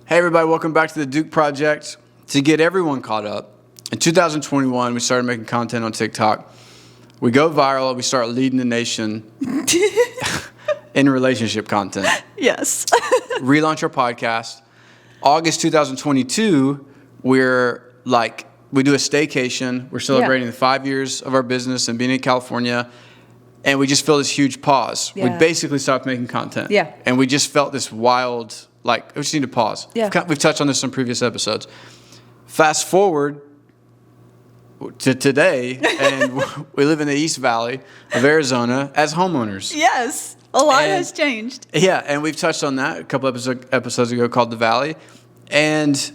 Hey everybody, welcome back to the Duke Project. To get everyone caught up, in 2021 we started making content on TikTok. We go viral, we start leading the nation in relationship content. Yes. Relaunch our podcast. August 2022, we do a staycation. We're celebrating the 5 years of our business and being in California. And we just feel this huge pause. Yeah. We basically stopped making content. Yeah. And we just felt this wild, we just need to pause. Yeah. We've touched on this in previous episodes. Fast forward to today, and we live in the East Valley of Arizona as homeowners. Yes. A lot has changed. Yeah, and we've touched on that a couple episodes ago called The Valley. And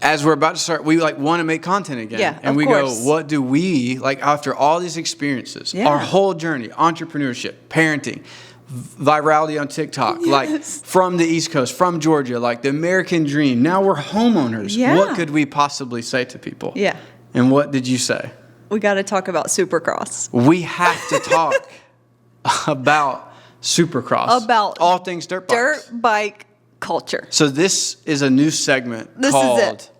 as we're about to start, we want to make content again. Yeah, and we go, what do we, after all these experiences, our whole journey, entrepreneurship, parenting, virality on TikTok, from the East Coast, from Georgia, the American dream. Now we're homeowners. Yeah. What could we possibly say to people? Yeah. And what did you say? We got to talk about Supercross. We have to talk about Supercross. About all things dirt bikes. Dirt bike culture. So this is a new segment called... This is it.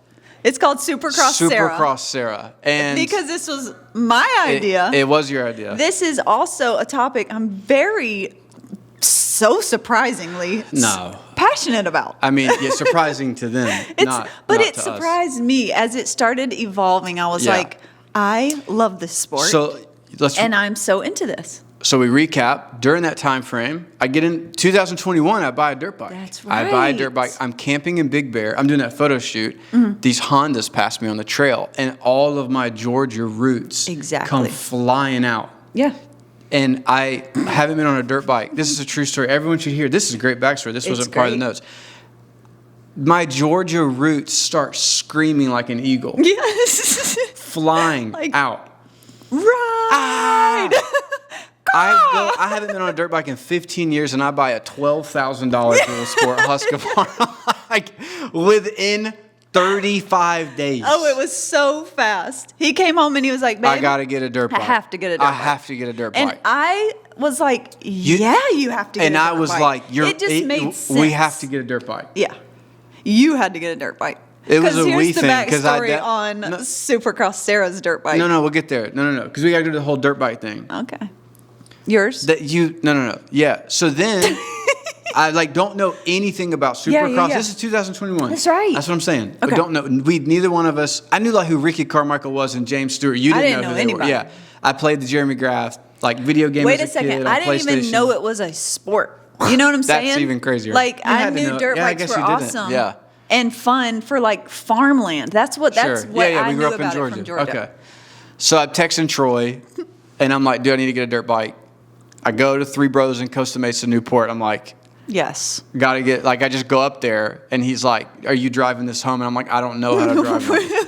It's called Supercross Sara. Supercross Sara. And because this was my idea. It was your idea. This is also a topic I'm so surprisingly passionate about. I mean, surprising to them, but it surprised me as it started evolving. I was like, I love this sport, and I'm so into this. So we recap. During that time frame, I get in 2021, I buy a dirt bike. That's right. I buy a dirt bike. I'm camping in Big Bear. I'm doing that photo shoot. Mm-hmm. These Hondas pass me on the trail, and all of my Georgia roots come flying out. Yeah. And I haven't been on a dirt bike. This is a true story. Everyone should hear. This is a great backstory. This wasn't part of the notes. My Georgia roots start screaming like an eagle. Yes. Flying out. Right. I haven't been on a dirt bike in 15 years, and I buy a $12,000 dual sport Husqvarna within 35 days. Oh, it was so fast. He came home and he was like, babe, I got to get a dirt bike. I have to get a dirt bike. I have to get a dirt bike. And I was like, you have to get a dirt bike. And I was like, it just made sense. We have to get a dirt bike. Yeah. You had to get a dirt bike. It was a we thing. Here's the backstory on Supercross Sara's dirt bike. No, we'll get there. No. Because we got to do the whole dirt bike thing. Okay. Yours? No. Yeah. So then... I don't know anything about Supercross. Yeah. This is 2021. That's right. That's what I'm saying. Okay. We don't know. Neither one of us. I knew who Ricky Carmichael was and James Stewart. You didn't know who anybody. They were. Yeah. I played the Jeremy Graff video game. Wait as a second. kid I didn't even know it was a sport. You know what I'm saying? That's even crazier. I knew dirt bikes were awesome. Yeah. And fun for farmland. That's what I we grew knew up in about Georgia. it from Georgia. Okay. So I'm texting Troy, and I'm like, "Do I need to get a dirt bike?" I go to Three Bros in Costa Mesa, Newport. I'm like, yes. Got to get, I just go up there, and he's like, "Are you driving this home?" And I'm like, "I don't know how to drive it."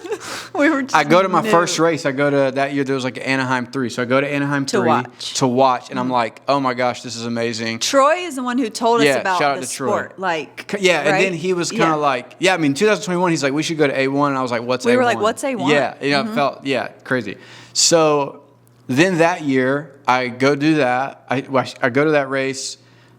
I go to my first race. I go to that year, there was an Anaheim 3. So I go to Anaheim 3 to watch. And I'm like, oh my gosh, this is amazing. Troy is the one who told us about shout out the to Troy. sport. And then he was kind of 2021, he's like, we should go to A1. And I was like, what's A1? We were like, what's A1? Yeah, it felt, crazy. So then that year, I go do that. I go to that race.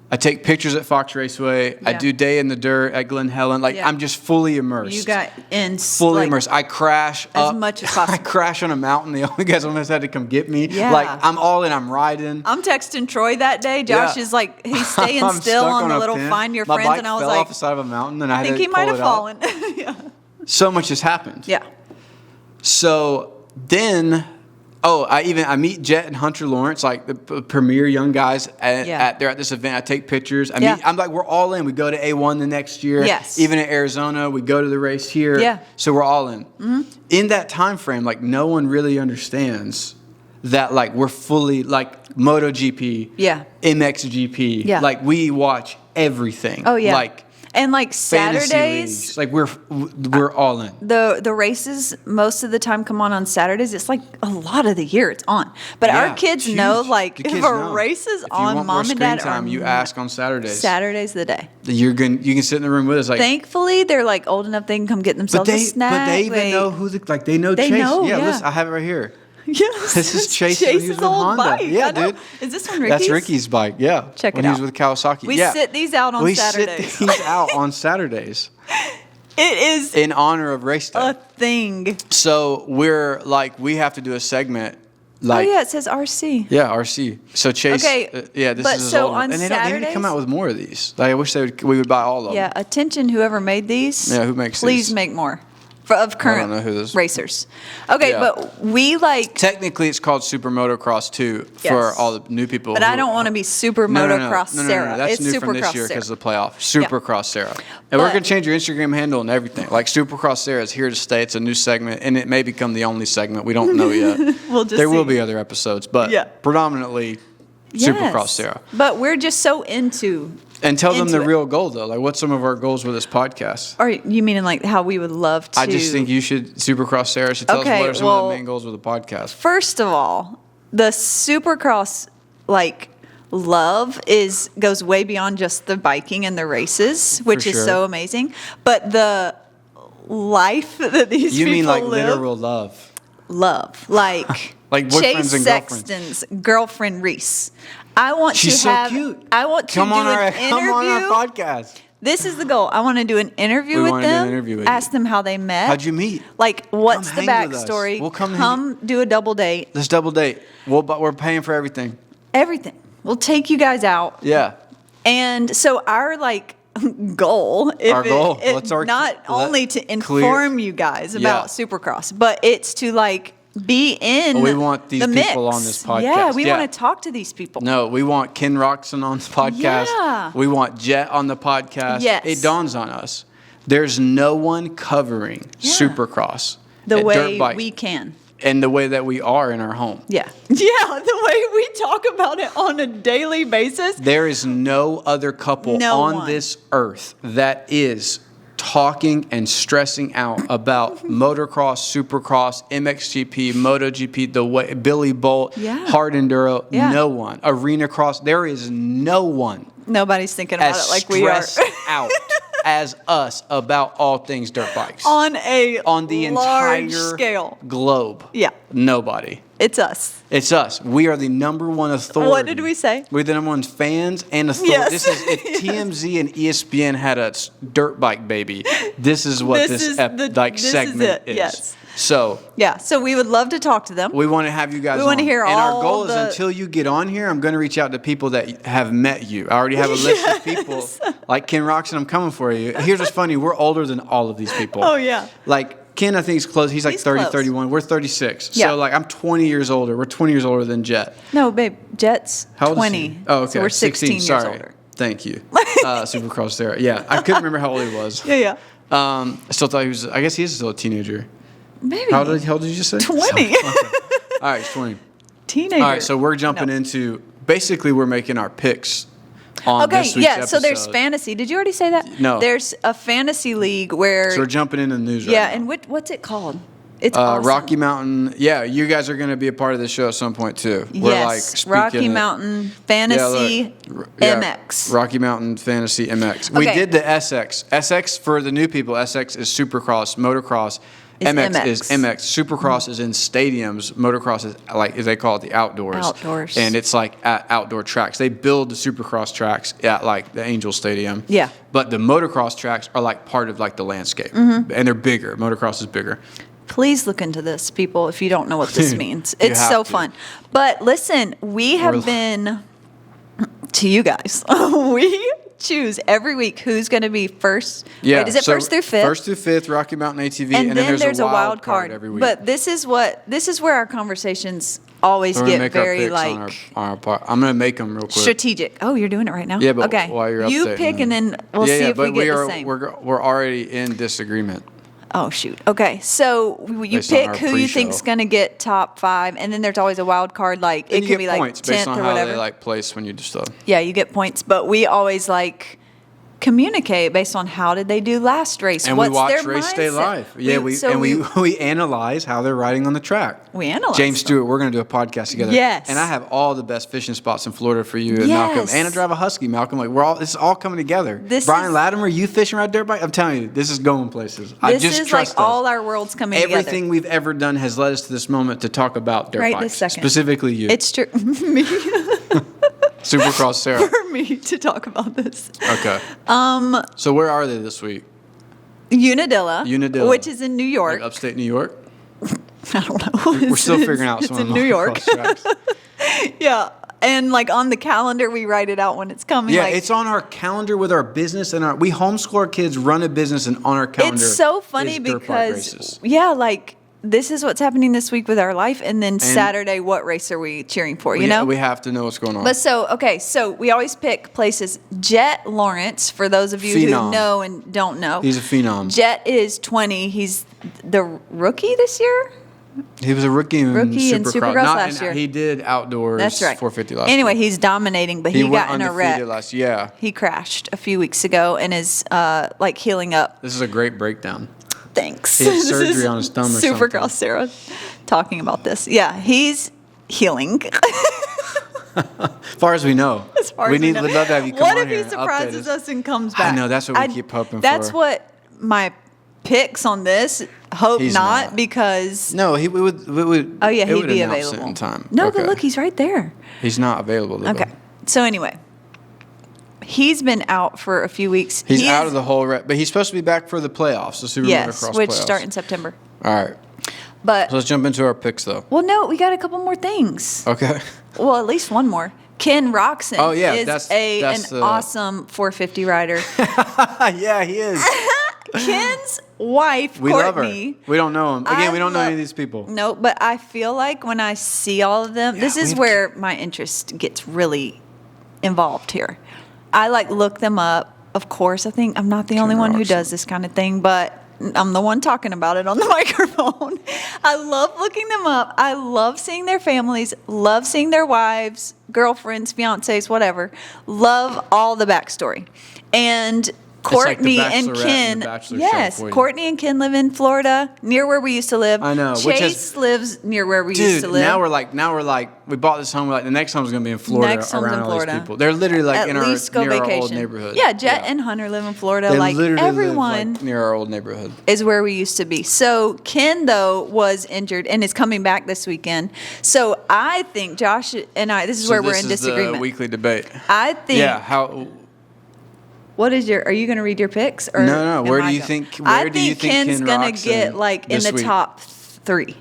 I take pictures at Fox Raceway. Yeah. I do Day in the Dirt at Glen Helen. I'm just fully immersed. You got in fully immersed. I crash as much as possible. I crash on a mountain. The only guys almost had to come get me. Yeah. I'm all in. I'm riding. I'm texting Troy that day. Josh is he's staying still on the little Find Your Friends, bike and I was fell like, off the side of a mountain, and I think he might have fallen. Yeah. So much has happened. Yeah. So then. I meet Jet and Hunter Lawrence, the premier young guys at this event. I take pictures. I'm like, we're all in. We go to A1 the next year. Yes. Even in Arizona, we go to the race here. Yeah. So we're all in. Mm-hmm. In that time frame, no one really understands that we're fully MotoGP, MXGP. Yeah. We watch everything. Oh yeah. And Saturdays, we're all in. The races most of the time come on Saturdays. It's a lot of the year it's on. But our kids know if a race is on, mom and dad time, you ask on Saturdays. Saturday's the day. You can sit in the room with us. Thankfully, they're old enough they can come get themselves a snack. But they even know who they know Chase. Listen, I have it right here. Yes, this is Chase's old bike. Yeah, dude. Is this one Ricky's? That's Ricky's bike. Yeah, check it out. When he was with Kawasaki. We sit these out on Saturdays. We sit these out on Saturdays. It is in honor of race day. A thing. So we're like, we have to do a segment. Like, oh yeah, it says RC. Yeah, RC. So Chase. Okay, this is so old on and they Saturdays, need to come out with more of these. Like, I wish we would buy all of them. Yeah, attention, whoever made these. Yeah, who makes please these? make more. Of current racers. Okay, but we like... Technically, it's called Super Motocross 2 for all the new people. But I don't want to be Super Motocross Sara. No, that's it's new Supercross from this year because of the playoff. Supercross Sara. And but, we're going to change your Instagram handle and everything. Like, Supercross Sara is here to stay. It's a new segment, and it may become the only segment. We don't know yet. There will be other episodes, but predominantly Supercross Sara. But we're just so into... And tell them the real goal, though. Like, what's some of our goals with this podcast? Or you mean like how we would love to... I just think you should, Supercross Sara should tell us what are some of the main goals with the podcast. First of all, the Supercross, like, love goes way beyond just the biking and the races, which is so amazing. But the life that these people live... You mean like literal love? Love. Like, like Chase and Sexton's girlfriend, Reese. I want She's to have... so cute. I want to do an interview. Come on our podcast. This is the goal. I want to do an interview with them. Ask them how they met. How'd you meet? Like, what's the backstory? We'll come do a double date. Let's double date. We're paying for everything. Everything. We'll take you guys out. Yeah. And so our goal, not only to inform you guys about Supercross, but it's to be in we want these the people mix. On this podcast. Yeah, we want to talk to these people. No, we want Ken Roczen on the podcast. Yeah. We want Jet on the podcast. Yes. It dawns on us. There's no one covering Supercross the way dirt bike, we can. And the way that we are in our home. Yeah. Yeah, the way we talk about it on a daily basis. There is no other couple on this earth that is talking and stressing out about motocross, supercross, MXGP, MotoGP, the way Billy Bolt, hard enduro, no one. Arena cross, there is no one. Nobody's thinking about it like we are. Out as us about all things dirt bikes. On the entire scale. Globe. Yeah. Nobody. It's us. It's us. We are the number one authority. What did we say? We're the number one fans and authority. Yes. This is if TMZ and ESPN had a dirt bike baby. This is what this segment is. Yes. So so we would love to talk to them. We want to have you guys. We want to hear and our goal is until you get on here, I'm going to reach out to people that have met you. I already have a list of people like Ken Roczen. I'm coming for you. Here's what's funny: we're older than all of these people. Oh yeah. Like Ken, I think he's close. He's 30, close. 31. We're 36. Yeah. So I'm 20 years older. We're 20 years older than Jet. No, babe, Jet's 20. Oh, okay. So we're 16 years older. Thank you. Supercross Sara. Yeah, I couldn't remember how old he was. Yeah. I still thought he was. I guess he is still a teenager. Maybe. How old did you just say? 20. Okay. All right, 20. Teenager. All right, so we're jumping into, basically we're making our picks on this week's episode. So there's fantasy. Did you already say that? No. There's a fantasy league where... So we're jumping into the news right now. Yeah, and what's it called? It's awesome. Rocky Mountain. Yeah, you guys are going to be a part of the show at some point too. Yes, Rocky Mountain Fantasy MX. Rocky Mountain Fantasy MX. We did the SX. SX, for the new people, SX is Supercross, Motocross. MX is MX. Supercross is in stadiums. Motocross is as they call it, the outdoors. Outdoors. And it's at outdoor tracks. They build the Supercross tracks at the Angel Stadium. Yeah. But the motocross tracks are part of the landscape. Mm-hmm. And they're bigger. Motocross is bigger. Please look into this, people, if you don't know what this means. It's so fun. But listen, we have been, to you guys, we choose every week who's going to be first. Yeah. Wait, is it first through fifth? First through fifth, Rocky Mountain ATV, and then there's a wild card every week. But this is where our conversations always get very on our part. I'm going to make them real quick. Strategic. Oh, you're doing it right now? Yeah, but while you're you pick and then we'll see if we get the same. We're already in disagreement. Oh, shoot. Okay. So you pick who you think's going to get top 5, and then there's always a wild card. It could be 10th based on or whatever. How they place when you do stuff. Yeah, you get points, but we always communicate based on how did they do last race. And what's we watch their race mindset? Day live. Yeah, we analyze how they're riding on the track. We analyze. James Stewart, we're going to do a podcast together. Yes. And I have all the best fishing spots in Florida for you and Malcolm. And I drive a Husky, Malcolm. It's all coming together. Brian Latimer, you fishing right dirt bike? I'm telling you, this is going places. This is all our worlds coming together. Everything we've ever done has led us to this moment to talk about dirt bikes. Right this second. Specifically you. It's true. Me. Supercross Sara. For me to talk about this. Okay. So where are they this week? Unadilla, which is in New York. Like upstate New York? I don't know. We're still figuring out some of the New York. Yeah. And like on the calendar, we write it out when it's coming. Yeah, like, it's on our calendar with our business and we homeschool our kids, run a business, and on our calendar. It's so funny because like this is what's happening this week with our life, and then Saturday, what race are we cheering for? You know, we have to know what's going on. But so we always pick places. Jet Lawrence, for those of you who know and don't know, he's a phenom. Jet is 20. He's the rookie this year. He was a rookie in Supercross last year. He did outdoors. That's right. 450 last year. Anyway, he's dominating, but he got in a wreck. Last year. Yeah. He crashed a few weeks ago and is like healing up. This is a great breakdown. Thanks. He had surgery on his thumb or something. Supercross Sara talking about this. Yeah, he's healing. As far as we know. We'd love to have you come on here. What if he surprises us and comes back? I know, that's what we keep hoping for. That's what my picks on this. Hope he's not, because no, we would. Oh yeah, he'd be available in time. No, but look, he's right there. He's not available though. Okay, so anyway, he's been out for a few weeks. He's out of the whole but he's supposed to be back for the playoffs, the Super Motocross which playoffs. Start in September. All right, but so let's jump into our picks though. Well, no, we got a couple more things. Okay. Well, at least one more. Ken Roczen is an awesome 450 rider. Yeah, he is. Ken's wife, we Courtney. Love her. We don't know him. Again, we don't know any of these people. No, but I feel like when I see all of them, this is where my interest gets really involved here. I like look them up. Of course, I think I'm not the only one who does this kind of thing, but I'm the one talking about it on the microphone. I love looking them up. I love seeing their families, love seeing their wives, girlfriends, fiancés, whatever. Love all the backstory. And Courtney and Ken, Courtney and Ken live in Florida, near where we used to live. I know. Chase lives near where we used to live. Now we're like, we bought this home. We're like, the next home's gonna be in Florida. Next home's in Florida. All these people. They're literally like near our old neighborhood. Yeah, Jet and Hunter live in Florida. They like literally everyone live, near our old neighborhood is where we used to be. So Ken though was injured and is coming back this weekend. So I think Josh and I. This is where we're in disagreement. The weekly debate. I think. Yeah. How. What is are you going to read your picks? Or no. Where do you think Ken's going to get like in the top 3.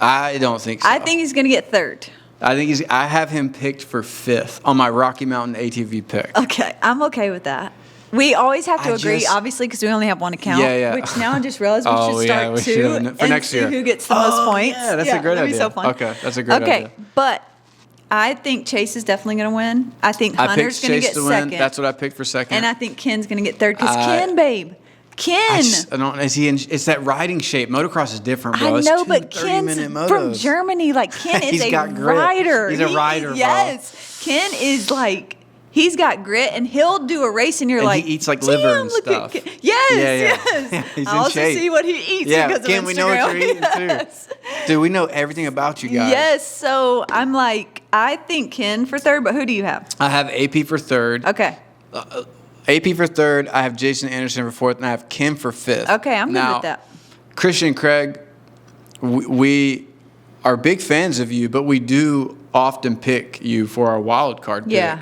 I don't think so. I think he's going to get 3rd. I have him picked for 5th on my Rocky Mountain ATV pick. Okay, I'm okay with that. We always have to agree, obviously, because we only have one account. Yeah. Which now I just realized we should start 2 for next year. See who gets the most points. Yeah, that's a great idea. That'd be so fun. Okay, that's a great idea. Okay, but I think Chase is definitely going to win. I think Hunter's going to get 2nd. That's what I picked for 2nd. And I think Ken's going to get 3rd because Ken. It's that riding shape. Motocross is different, bro. I know, but Ken's from Germany. Like Ken is a rider. He's a rider, bro. Yes, Ken is like. He's got grit, and he'll do a race, and you're like, he eats like liver and stuff. Yes. He's I also see what he eats because of Instagram. We know what you're eating too. Dude, we know everything about you guys. Yes, so I'm like, I think Ken for 3rd, but who do you have? I have AP for 3rd. Okay. AP for 3rd. I have Jason Anderson for 4th, and I have Ken for 5th. Okay, I'm good with that. Christian and Craig, we are big fans of you, but we do often pick you for our wild card pick. Yeah.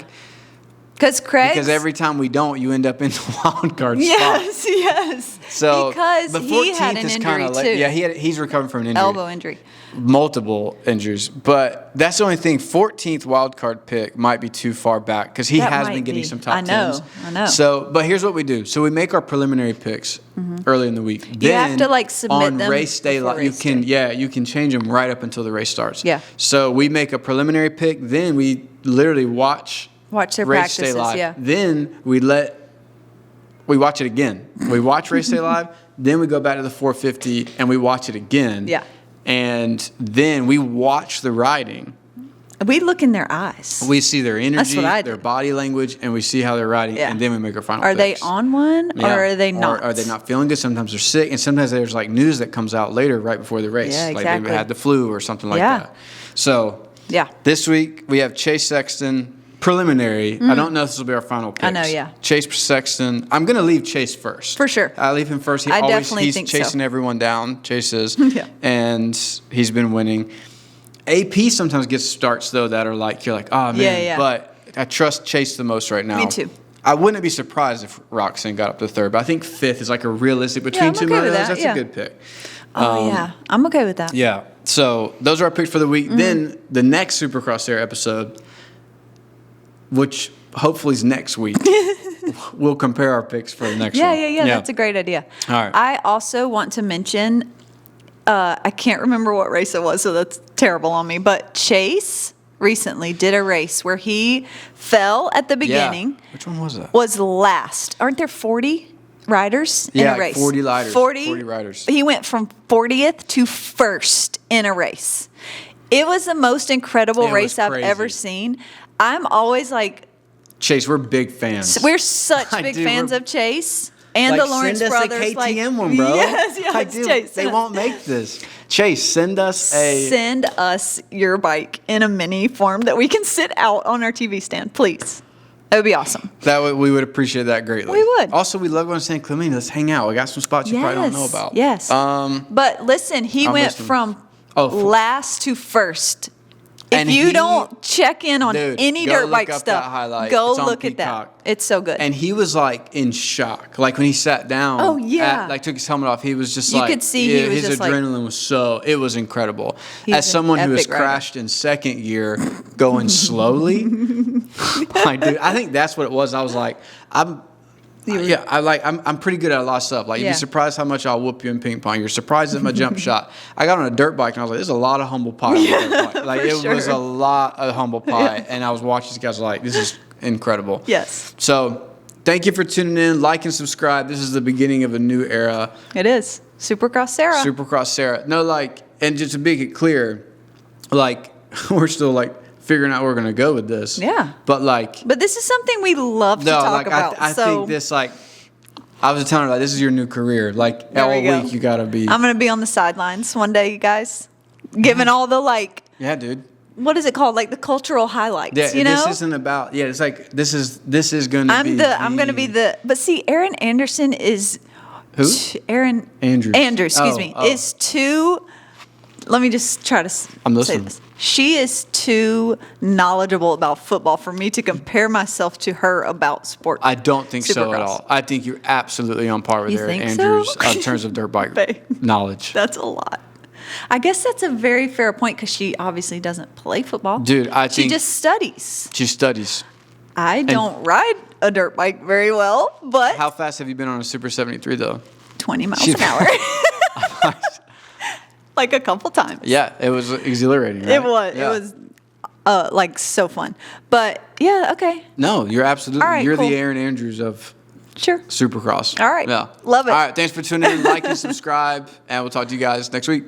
Because every time we don't, you end up in the wild card spot. Yes. So because he had an injury too. Yeah, he's recovering from an injury. Elbow injury. Multiple injuries, but that's the only thing. 14th wild card pick might be too far back because he has been getting some top 10s. I know. So, but here's what we do. So we make our preliminary picks early in the week. You have to like submit them on race day. You can change them right up until the race starts. Yeah. So we make a preliminary pick. Then we literally watch their race practices. Day live. Yeah. Then we watch it again. We watch race day live. Then we go back to the 450 and we watch it again. Yeah. And then we watch the riding. We look in their eyes. We see their energy, their body language, and we see how they're riding, and then we make our final picks. Are they on one, or are they not? Or are they not feeling good? Sometimes they're sick, and sometimes there's like news that comes out later, right before the race. Yeah, exactly. Like they had the flu or something like that. So this week we have Chase Sexton. Preliminary. I don't know if this will be our final picks. I know, yeah. Chase Sexton. I'm going to leave Chase first. For sure. I leave him first. He's chasing everyone down. Chase is. And he's been winning. AP sometimes gets starts, though, that are like, you're like, oh, man. Yeah. But I trust Chase the most right now. Me too. I wouldn't be surprised if Roczen got up to third, but I think fifth is like a realistic between two motos. That's a good pick. Yeah, I'm okay with that. Yeah. So those are our picks for the week. Then the next Supercross Sara episode, which hopefully is next week, we'll compare our picks for the next one. Yeah. That's a great idea. All right. I also want to mention, I can't remember what race it was, so that's terrible on me, but Chase recently did a race where he fell at the beginning. Yeah. Which one was that? Was last. Aren't there 40 riders in a race? 40 riders. 40 riders. He went from 40th to first in a race. It was the most incredible race I've ever seen. I'm always like, Chase, we're big fans. We're such big fans of Chase and the Lawrence brothers. Send us a KTM one, bro. Yes, Chase. They won't make this. Chase, send us your bike in a mini form that we can sit out on our TV stand, please. It would be awesome. We would appreciate that greatly. We would. Also, we love going to San Clemente. Let's hang out. We got some spots you probably don't know about. Yes. But listen, he went from last to first. If you don't check in on any dirt bike stuff, go look at that. It's so good. And he was like in shock. Like when he sat down, took his helmet off, he was just you could see he was his adrenaline was it was incredible. As someone who has crashed in second gear going slowly, I think that's what it was. I was like, I'm pretty good at a lot of stuff. Like, you'd be surprised how much I'll whoop you in ping pong. You're surprised at my jump shot. I got on a dirt bike, and I was like, there's a lot of humble pie on the dirt bike. Like, it was a lot of humble pie. And I was watching these guys like, this is incredible. Yes. So, thank you for tuning in. Like and subscribe. This is the beginning of a new era. It is. Supercross Sara. Supercross Sara. No, and just to make it clear, we're still, figuring out where we're going to go with this. Yeah. But this is something we love to talk about. I think this, I was telling her, this is your new career. All week you got to be. I'm going to be on the sidelines one day, you guys. Giving all the, Yeah, dude. What is it called? The cultural highlights, you know? This isn't about, it's this is going to be I'm going to be but see, Erin Anderson is. Who? Erin Andrews. Excuse me. Is too, let me just try to say this. She is too knowledgeable about football for me to compare myself to her about sport. I don't think so at all. I think you're absolutely on par with Erin Andrews in terms of dirt bike knowledge. That's a lot. I guess that's a very fair point because she obviously doesn't play football. Dude, she just studies. She studies. I don't ride a dirt bike very well, but. How fast have you been on a Super 73 though? 20 miles an hour. A couple times. Yeah, it was exhilarating. Right? It was. Yeah. It was so fun. But yeah, okay. No, you're absolutely. Right, you're the Erin Andrews of Supercross. All right. Yeah. Love it. All right. Thanks for tuning in. Like and subscribe, and we'll talk to you guys next week.